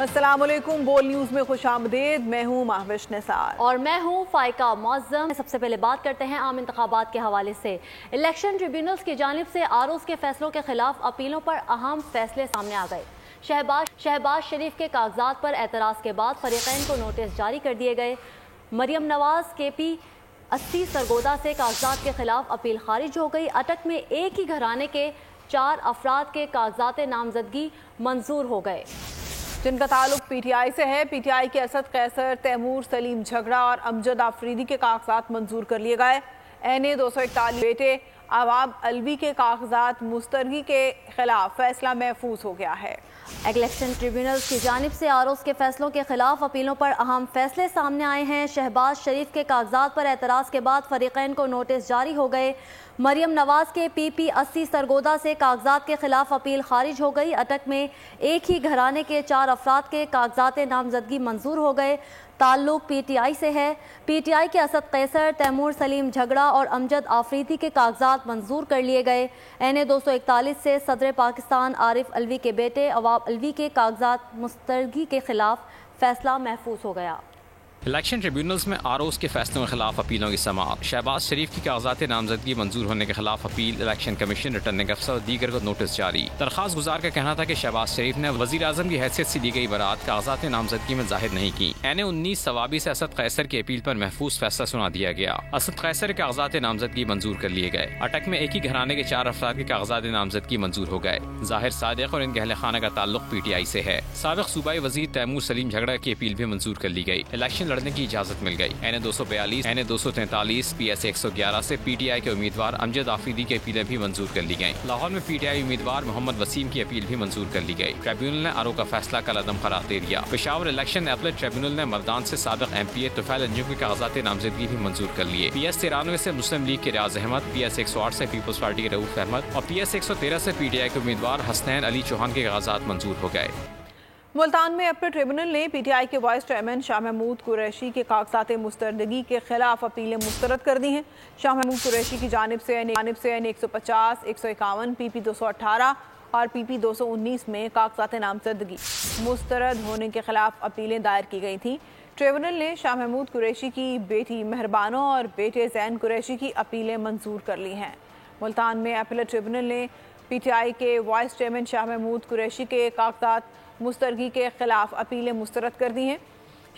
السلام علیکم، بول نیوز میں خوش آمدید۔ میں ہوں مہوش نثار اور میں ہوں فائقہ معظم۔ سب سے پہلے بات کرتے ہیں عام انتخابات کے حوالے سے۔ الیکشن ٹریبیونلز کی جانب سے آرؤز کے فیصلوں کے خلاف اپیلوں پر اہم فیصلے سامنے آ گئے۔ شہباز شریف کے کاغذات پر اعتراض کے بعد فریقین کو نوٹس جاری کر دیے گئے۔ مریم نواز کے پی 80 سرگودا سے کاغذات کے خلاف اپیل خارج ہو گئی۔ اٹک میں ایک ہی گھرانے کے 4 افراد کے کاغذات نامزدگی منظور ہو گئے، جن کا تعلق پی ٹی آئی سے ہے۔ پی ٹی آئی کے اسد قیصر، تیمور سلیم جھگڑا اور امجد آفریدی کے کاغذات منظور کر لیے گئے۔ این اے 241 بیٹے عواب الوی کے کاغذات مسترگی کے خلاف فیصلہ محفوظ ہو گیا ہے۔ الیکشن ٹریبیونلز کی جانب سے آرؤز کے فیصلوں کے خلاف اپیلوں پر اہم فیصلے سامنے آئے ہیں۔ شہباز شریف کے کاغذات پر اعتراض کے بعد فریقین کو نوٹس جاری ہو گئے۔ مریم نواز کے پی 80 سرگودا سے کاغذات کے خلاف اپیل خارج ہو گئی۔ اٹک میں ایک ہی گھرانے کے 4 افراد کے کاغذات نامزدگی منظور ہو گئے، تعلق پی ٹی آئی سے ہے۔ پی ٹی آئی کے اسد قیصر، تیمور سلیم جھگڑا اور امجد آفریدی کے کاغذات منظور کر لیے گئے۔ این اے 241 سے صدر پاکستان عارف الوی کے بیٹے عواب الوی کے کاغذات مسترگی کے خلاف فیصلہ محفوظ ہو گیا۔ الیکشن ٹریبیونلز میں آرؤز کے فیصلوں کے خلاف اپیلوں کی سماعت۔ شہباز شریف کی کاغذات نامزدگی منظور ہونے کے خلاف اپیل، الیکشن کمیشن، ریٹرننگ افسر اور دیگر کو نوٹس جاری۔ درخواست گزار کا کہنا تھا کہ شہباز شریف نے وزیر اعظم کی حیثیت سے دی گئی برات کاغذات نامزدگی میں ظاہر نہیں کی۔ این اے 19 ثوابی سے اسد قیصر کی اپیل پر محفوظ فیصلہ سنا دیا گیا۔ اسد قیصر کے کاغذات نامزدگی منظور کر لیے گئے۔ اٹک میں ایک ہی گھرانے کے 4 افراد کے کاغذات نامزدگی منظور ہو گئے۔ ظاہر صادق اور ان کے اہل خانہ کا تعلق پی ٹی آئی سے ہے۔ سابق صوبائی وزیر تیمور سلیم جھگڑا کی اپیل بھی منظور کر لی گئی۔ الیکشن لڑنے کی اجازت مل گئی۔ این اے 242، این اے 243، پی ایس 111 سے پی ٹی آئی کے امیدوار امجد آفریدی کی اپیلیں بھی منظور کر لی گئیں۔ لاہور میں پی ٹی آئی امیدوار محمد وسیم کی اپیل بھی منظور کر لی گئی۔ ٹریبیونل نے آرو کا فیصلہ کل عدم قرار دے دیا۔ پشاور الیکشن اپلیٹ ٹریبیونل نے مردان سے سابق ایم پی اے طفیل انجم کے کاغذات نامزدگی بھی منظور کر لیے۔ پی ایس 93 سے مسلم لیگ کے ریاض احمد، پی ایس 108 سے پیپلز پارٹی کے رؤوف احمد اور پی ایس 113 سے پی ٹی آئی کے امیدوار حسنین علی چوہان کے کاغذات منظور ہو گئے۔ ملتان میں اپیل ٹریبونل نے پی ٹی آئی کے وائس چیئرمین شاہ محمود قریشی کے کاغذات مستردگی کے خلاف اپیلیں مسترد کر دی ہیں۔ شاہ محمود قریشی کی جانب سے این اے 150، 151، پی پی 218 اور پی پی 219 میں کاغذات نامزدگی مسترد ہونے کے خلاف اپیلیں دائر کی گئی تھیں۔ ٹریبونل نے شاہ محمود قریشی کی بیٹی مہربانو اور بیٹے زین قریشی کی اپیلیں منظور کر لی ہیں۔ ملتان میں اپیلیٹ ٹریبونل نے پی ٹی آئی کے وائس چیئرمین شاہ محمود قریشی کے کاغذات مسترگی کے خلاف اپیلیں مسترد کر دی ہیں۔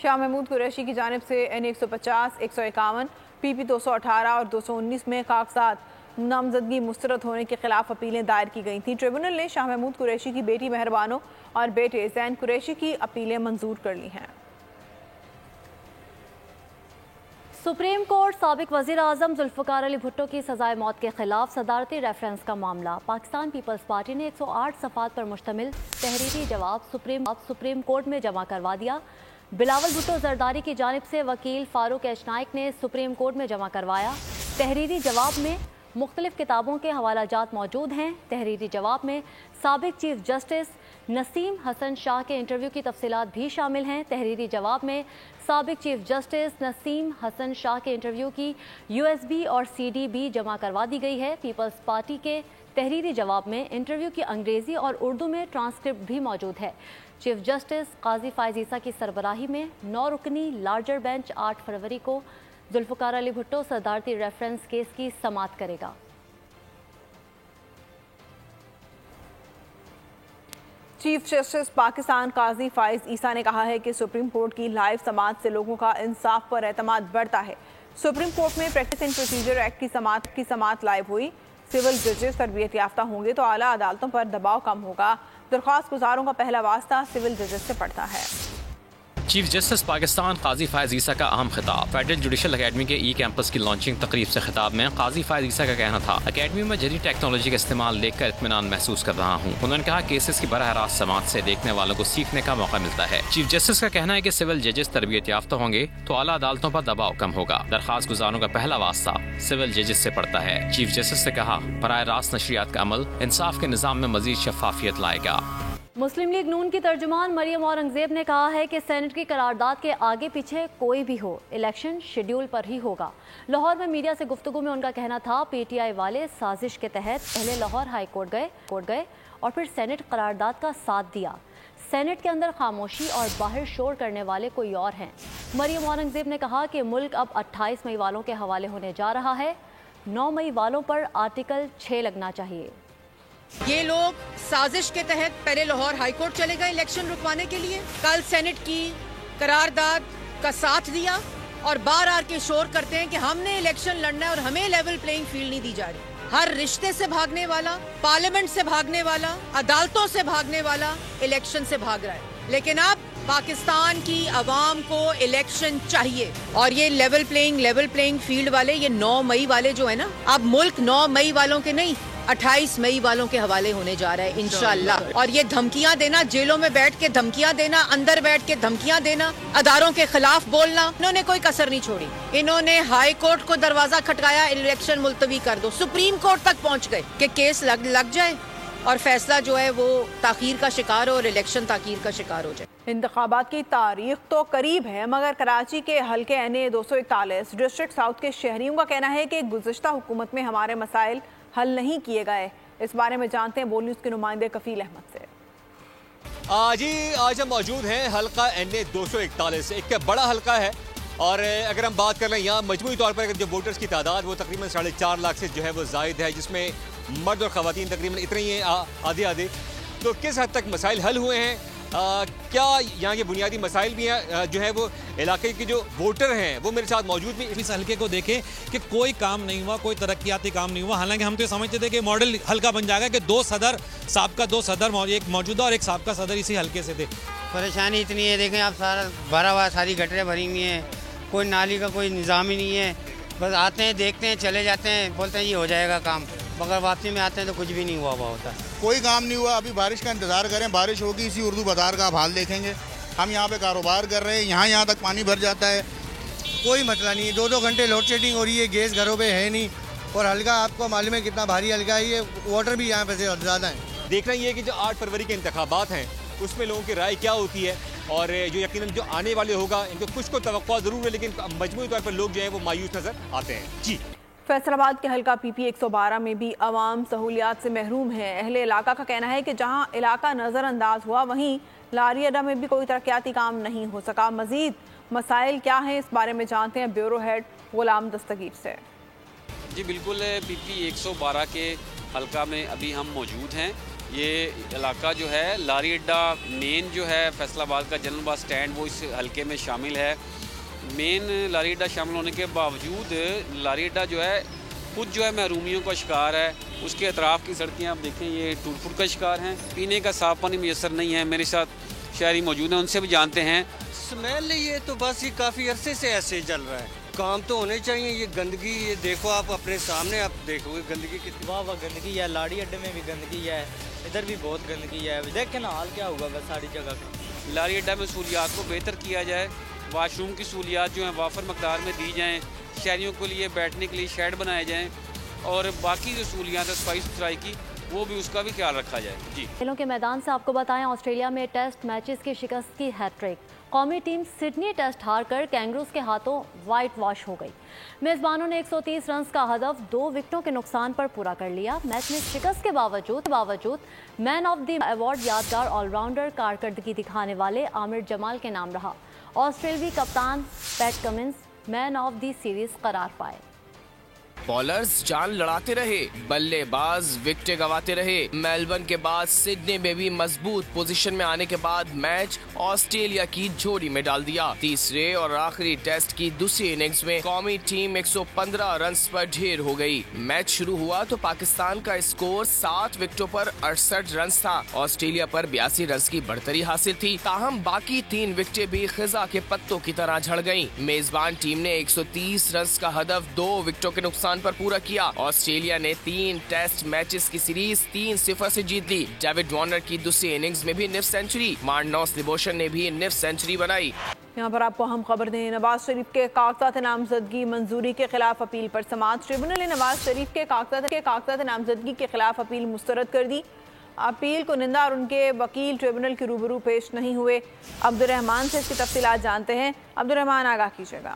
شاہ محمود قریشی کی جانب سے این اے 150، 151، پی پی 218 اور 219 میں کاغذات نامزدگی مسترد ہونے کے خلاف اپیلیں دائر کی گئی تھیں۔ ٹریبونل نے شاہ محمود قریشی کی بیٹی مہربانو اور بیٹے زین قریشی کی اپیلیں منظور کر لی ہیں۔ سپریم کورٹ سابق وزیر اعظم ذوالفقار علی بھٹو کی سزائے موت کے خلاف صدارتی ریفرنس کا معاملہ۔ پاکستان پیپلز پارٹی نے 108 صفحات پر مشتمل تحریری جواب سپریم کورٹ میں جمع کروا دیا۔ بلاول بھٹو زرداری کی جانب سے وکیل فاروق ایچ نائک نے سپریم کورٹ میں جمع کروایا۔ تحریری جواب میں مختلف کتابوں کے حوالہ جات موجود ہیں۔ تحریری جواب میں سابق چیف جسٹس نسیم حسن شاہ کے انٹرویو کی تفصیلات بھی شامل ہیں۔ تحریری جواب میں سابق چیف جسٹس نسیم حسن شاہ کے انٹرویو کی یو ایس بی اور سی ڈی بھی جمع کروا دی گئی ہے۔ پیپلز پارٹی کے تحریری جواب میں انٹرویو کی انگریزی اور اردو میں ٹرانسکرپٹ بھی موجود ہے۔ چیف جسٹس قاضی فائز عیسیٰ کی سربراہی میں 9 رکنی لارجر بینچ 8 فروری کو ذوالفقار علی بھٹو صدارتی ریفرنس کیس کی سماعت کرے گا۔ چیف جسٹس پاکستان قاضی فائز عیسیٰ نے کہا ہے کہ سپریم کورٹ کی لائیو سماعت سے لوگوں کا انصاف پر اعتماد بڑھتا ہے۔ سپریم کورٹ میں پریکٹس اینڈ پروسیجر ایکٹ کی سماعت لائیو ہوئی۔ سول ججز تربیت یافتہ ہوں گے تو اعلیٰ عدالتوں پر دباؤ کم ہوگا۔ درخواست گزاروں کا پہلا واسطہ سول ججز سے پڑتا ہے۔ چیف جسٹس پاکستان قاضی فائز عیسیٰ کا اہم خطاب۔ فیڈرل جوڈیشل اکیڈمی کے ای کیمپس کی لانچنگ تقریب سے خطاب میں قاضی فائز عیسیٰ کا کہنا تھا، اکیڈمی میں جدید ٹیکنالوجی کا استعمال دیکھ کر اطمینان محسوس کر رہا ہوں۔ انہوں نے کہا کیسز کی براہ راست سماعت سے دیکھنے والوں کو سیکھنے کا موقع ملتا ہے۔ چیف جسٹس کا کہنا ہے کہ سول ججز تربیت یافتہ ہوں گے تو اعلیٰ عدالتوں پر دباؤ کم ہوگا۔ درخواست گزاروں کا پہلا واسطہ سول ججز سے پڑتا ہے۔ چیف جسٹس نے کہا براہ راست نشریات کا عمل انصاف کے نظام میں مزید شفافیت لائے گا۔ مسلم لیگ نون کی ترجمان مریم اورنگزیب نے کہا ہے کہ سینٹ کی قرارداد کے آگے پیچھے کوئی بھی ہو، الیکشن شیڈیول پر ہی ہوگا۔ لاہور میں میڈیا سے گفتگو میں ان کا کہنا تھا پی ٹی آئی والے سازش کے تحت پہلے لاہور ہائی کورٹ گئے اور پھر سینٹ قرارداد کا ساتھ دیا۔ سینٹ کے اندر خاموشی اور باہر شور کرنے والے کوئی اور ہیں۔ مریم اورنگزیب نے کہا کہ ملک اب 28 مئی والوں کے حوالے ہونے جا رہا ہے، 9 مئی والوں پر آرٹیکل 6 لگنا چاہیے۔ یہ لوگ سازش کے تحت پہلے لاہور ہائی کورٹ چلے گئے الیکشن رکوانے کے لیے، کل سینٹ کی قرارداد کا ساتھ دیا اور بار آر کے شور کرتے ہیں کہ ہم نے الیکشن لڑنا ہے اور ہمیں لیول پلینگ فیلڈ نہیں دی جا رہی۔ ہر رشتے سے بھاگنے والا، پارلیمنٹ سے بھاگنے والا، عدالتوں سے بھاگنے والا الیکشن سے بھاگ رہا ہے، لیکن اب پاکستان کی عوام کو الیکشن چاہیے اور یہ لیول پلینگ فیلڈ والے، یہ 9 مئی والے جو ہے نا، اب ملک 9 مئی والوں کے نہیں 28 مئی والوں کے حوالے ہونے جا رہا ہے انشاءاللہ۔ اور یہ دھمکیاں دینا، جیلوں میں بیٹھ کے دھمکیاں دینا، اندر بیٹھ کے دھمکیاں دینا، اداروں کے خلاف بولنا، انہوں نے کوئی کسر نہیں چھوڑی۔ انہوں نے ہائی کورٹ کو دروازہ کھٹکایا، الیکشن ملتوی کر دو، سپریم کورٹ تک پہنچ گئے کہ کیس لگ جائے اور فیصلہ جو ہے وہ تاخیر کا شکار ہو اور الیکشن تاخیر کا شکار ہو جائے۔ انتخابات کی تاریخ تو قریب ہے، مگر کراچی کے حلقے NA 241 ڈسٹرکٹ ساؤتھ کے شہریوں کا کہنا ہے کہ گزشتہ حکومت میں ہمارے مسائل حل نہیں کیے گئے۔ اس بارے میں جانتے ہیں بول نیوز کے نمائندے کفیل احمد سے۔ آج ہم موجود ہیں حلقہ NA 241، ایک بڑا حلقہ ہے اور اگر ہم بات کر لیں یہاں مجموعی طور پر جو ووٹرز کی تعداد وہ تقریباً 4.5 لاکھ سے جو ہے وہ زائد ہے، جس میں مرد اور خواتین تقریباً اتنے ہی ہیں، آدھے۔ تو کس حد تک مسائل حل ہوئے ہیں، کیا یہاں کے بنیادی مسائل بھی ہیں، جو ہے وہ علاقے کے جو ووٹر ہیں وہ میرے ساتھ موجود بھی اس حلقے کو دیکھیں کہ کوئی کام نہیں ہوا، کوئی ترقیاتی کام نہیں ہوا، حالانکہ ہم تو یہ سمجھتے تھے کہ ماڈل حلقہ بن جائے گا کہ سابقہ دو صدر ایک موجودہ اور ایک سابقہ صدر اسی حلقے سے تھے۔ پریشانی اتنی ہے، دیکھیں آپ سارا بھرا ہوا، ساری گٹریں بھری ہوئی ہیں، کوئی نالی کا کوئی نظام ہی نہیں ہے، بس آتے ہیں دیکھتے ہیں چلے جاتے ہیں، بولتے ہیں یہ ہو جائے گا کام، مگر واپسی میں آتے ہیں تو کچھ بھی نہیں ہوا ہوتا۔ کوئی کام نہیں ہوا، ابھی بارش کا انتظار کریں، بارش ہوگی اسی اردو بازار کا آپ حال دیکھیں گے۔ ہم یہاں پہ کاروبار کر رہے ہیں، یہاں تک پانی بھر جاتا ہے، کوئی مسئلہ نہیں ہے، 2 گھنٹے لوڈ شیڈنگ ہو رہی ہے، گیس گھروں پہ ہے نہیں، اور حلقہ آپ کو معلوم ہے کتنا بھاری حلقہ ہے، یہ واٹر بھی یہاں پہ زیادہ ہے۔ دیکھنا یہ ہے کہ جو 8 فروری کے انتخابات ہیں اس میں لوگوں کی رائے کیا ہوتی ہے، اور جو یقیناً جو آنے والے ہوگا ان کو کچھ کو توقع ضرور ہے، لیکن مجموعی طور پر لوگ جو ہیں وہ مایوس نظر آتے ہیں۔ جی فیصل آباد کے حلقہ PP 112 میں بھی عوام سہولیات سے محروم ہے۔ اہل علاقہ کا کہنا ہے کہ جہاں علاقہ نظر انداز ہوا وہیں لاری اڈا میں بھی کوئی ترقیاتی کام نہیں ہو سکا۔ مزید مسائل کیا ہیں اس بارے میں جانتے ہیں بیورو ہیڈ غلام دستگیر سے۔ جی بالکل، PP 112 کے حلقہ میں ابھی ہم موجود ہیں۔ یہ علاقہ جو ہے لاری اڈا مین جو ہے فیصل آباد کا جنرل بس سٹینڈ وہ اس حلقے میں شامل ہے۔ مین لاری اڈا شامل ہونے کے باوجود لاری اڈا جو ہے خود جو ہے محرومیوں کا شکار ہے۔ اس کے اطراف کی سڑکیں آپ دیکھیں یہ ٹوٹ پھوٹ کا شکار ہیں، پینے کا صاف پانی میسر نہیں ہے۔ میرے ساتھ شہری موجود ہیں، ان سے بھی جانتے ہیں۔ سمیل یہ تو بس یہ کافی عرصے سے ایسے چل رہا ہے، کام تو ہونے چاہیے۔ یہ گندگی یہ دیکھو آپ اپنے سامنے، آپ دیکھو گے گندگی کتنی، واہ گندگی ہے، لاڑی اڈے میں بھی گندگی ہے، ادھر بھی بہت گندگی ہے، دیکھیں نا حال کیا ہوگا بس ساری جگہ کا۔ لاری اڈا میں سہولیات کو بہتر کیا جائے، واش روم کی سہولیات جو ہیں وافر مقدار میں دی جائیں، شہریوں کے لیے بیٹھنے کے لیے شیڈ بنائے جائیں، اور باقی جو سہولیات ہے صفائی ستھرائی کی وہ بھی اس کا بھی خیال رکھا جائے۔ جی کھیلوں کے میدان سے آپ کو بتائیں آسٹریلیا میں ٹیسٹ میچز کی شکست کی ہیٹ ٹرک، قومی ٹیم سڈنی ٹیسٹ ہار کر کینگروز کے ہاتھوں وائٹ واش ہو گئی۔ میزبانوں نے 130 رنز کا ہدف 2 وکٹوں کے نقصان پر پورا کر لیا۔ میچ میں شکست کے باوجود مین آف دی ایوارڈ یادگار آل راؤنڈر کارکردگی دکھانے والے عامر جمال کے نام رہا۔ آسٹریلوی کپتان Pat Cummins man of the series قرار پائے۔ بولرز جان لڑاتے رہے، بلے باز وکٹیں گواتے رہے۔ میلبرن کے بعد سڈنی میں بھی مضبوط پوزیشن میں آنے کے بعد میچ آسٹریلیا کی جھولی میں ڈال دیا۔ تیسرے اور آخری ٹیسٹ کی دوسری اننگز میں قومی ٹیم 115 رنز پر ڈھیر ہو گئی۔ میچ شروع ہوا تو پاکستان کا اسکور 7 وکٹوں پر 68 رنز تھا۔ آسٹریلیا پر 82 رنز کی بڑھتری حاصل تھی، تاہم باقی 3 وکٹیں بھی خزاں کے پتوں کی طرح جھڑ گئیں۔ میزبان ٹیم نے 130 رنز کا ہدف 2 وکٹوں کے نقصان پر پورا کیا۔ آسٹریلیا نے 3 ٹیسٹ میچز کی سیریز 3-0 سے جیت لی۔ ڈیوڈ وارنر کی دوسری اننگز میں بھی نصف سینچری، مارنوس لیبوشن نے بھی نصف سینچری بنائی۔ یہاں پر آپ کو ہم خبر دیں، نواز شریف کے کاغذات نامزدگی منظوری کے خلاف اپیل پر سماعت۔ ٹریبونل نے نواز شریف کے کاغذات نامزدگی کے خلاف اپیل مسترد کر دی۔ اپیل کنندہ اور ان کے وکیل ٹریبونل کے روبرو پیش نہیں ہوئے۔ عبدالرحمان سے اس کی تفصیلات جانتے ہیں۔ عبدالرحمان آگاہ کیجیے گا۔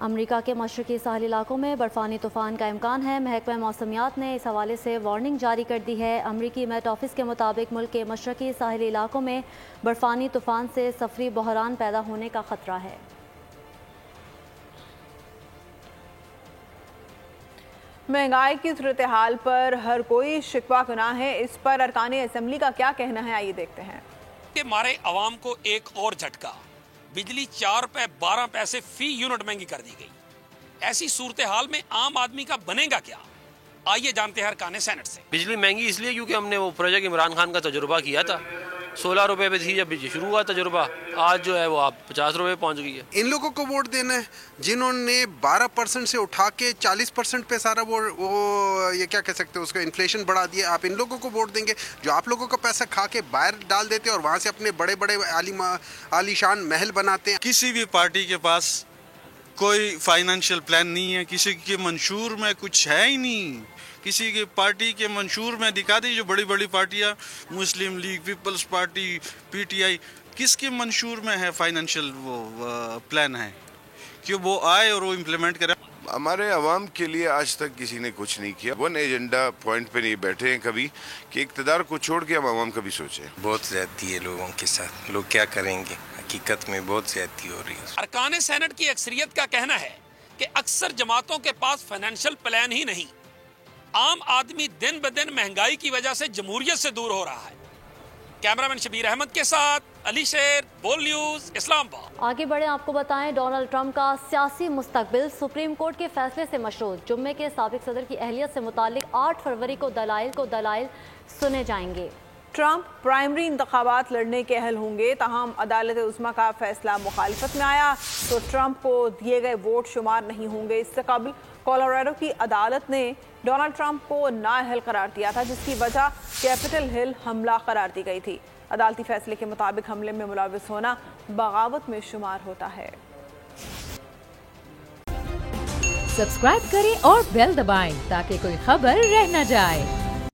امریکہ کے مشرقی ساحلی علاقوں میں برفانی طوفان کا امکان ہے۔ محکمہ موسمیات نے اس حوالے سے وارننگ جاری کر دی ہے۔ امریکی میٹ آفس کے مطابق ملک کے مشرقی ساحلی علاقوں میں برفانی طوفان سے سفری بحران پیدا ہونے کا خطرہ ہے۔ مہنگائی کی صورتحال پر ہر کوئی شکوہ کناں ہے، اس پر ارکان اسمبلی کا کیا کہنا ہے، آئیے دیکھتے ہیں۔ کہ مارے عوام کو ایک اور جھٹکا، بجلی 4 روپے 12 پیسے فی یونٹ مہنگی کر دی گئی۔ ایسی صورتحال میں عام آدمی کا بنے گا کیا؟ آئیے جانتے ہیں ارکان سینٹ سے۔ بجلی مہنگی اس لیے کیونکہ ہم نے وہ پروجیکٹ عمران خان کا تجربہ کیا تھا، 16 روپے پہ تھی جب شروع ہوا تجربہ، آج جو ہے وہ آپ 50 روپے پہنچ گئی ہے۔ ان لوگوں کو ووٹ دینا ہے جنہوں نے 12% سے اٹھا کے 40% پہ سارا وہ یہ کیا کہہ سکتے ہیں اس کا انفلیشن بڑھا دیا۔ آپ ان لوگوں کو ووٹ دیں گے جو آپ لوگوں کا پیسہ کھا کے باہر ڈال دیتے اور وہاں سے اپنے بڑے بڑے عالی شان محل بناتے ہیں۔ کسی بھی پارٹی کے پاس کوئی فائنینشیل پلان نہیں ہے، کسی کے منشور میں کچھ ہے ہی نہیں۔ کسی کے پارٹی کے منشور میں دکھا دی، جو بڑی بڑی پارٹیاں Muslim League, Peoples Party, P T I, کس کے منشور میں ہے فائنینشیل وہ پلان ہے کہ وہ آئے اور وہ امپلیمنٹ کرے؟ ہمارے عوام کے لیے آج تک کسی نے کچھ نہیں کیا۔ ون ایجنڈا پوائنٹ پہ نہیں بیٹھے ہیں کبھی کہ اقتدار کو چھوڑ کے ہم عوام کا بھی سوچیں۔ بہت زیادتی ہے لوگوں کے ساتھ، لوگ کیا کریں گے؟ حقیقت میں بہت زیادتی ہو رہی ہے۔ ارکان سینٹ کی اکثریت کا کہنا ہے کہ اکثر جماعتوں کے پاس فائنینشیل پلان ہی نہیں، عام آدمی دن بدن مہنگائی کی وجہ سے جمہوریت سے دور ہو رہا ہے۔ کیمرامین شبیر احمد کے ساتھ علی شیر، بول نیوز، اسلام آباد۔ آگے بڑھیں، آپ کو بتائیں ڈونلڈ ٹرمپ کا سیاسی مستقبل سپریم کورٹ کے فیصلے سے مشروط۔ جمعے کے سابق صدر کی اہلیت سے متعلق 8 فروری کو دلائل سنے جائیں گے۔ ٹرمپ پرائمری انتخابات لڑنے کے اہل ہوں گے، تاہم عدالت عظمیٰ کا فیصلہ مخالفت میں آیا تو ٹرمپ کو دیے گئے ووٹ شمار نہیں ہوں گے۔ اس سے قبل کولوراڈو کی عدالت نے ڈونلڈ ٹرمپ کو نااہل قرار دیا تھا، جس کی وجہ کیپٹل ہل حملہ قرار دی گئی تھی۔ عدالتی فیصلے کے مطابق حملے میں ملوث ہونا بغاوت میں شمار ہوتا ہے۔ سبسکرائب کریں اور بیل دبائیں تاکہ کوئی خبر رہ نہ جائے۔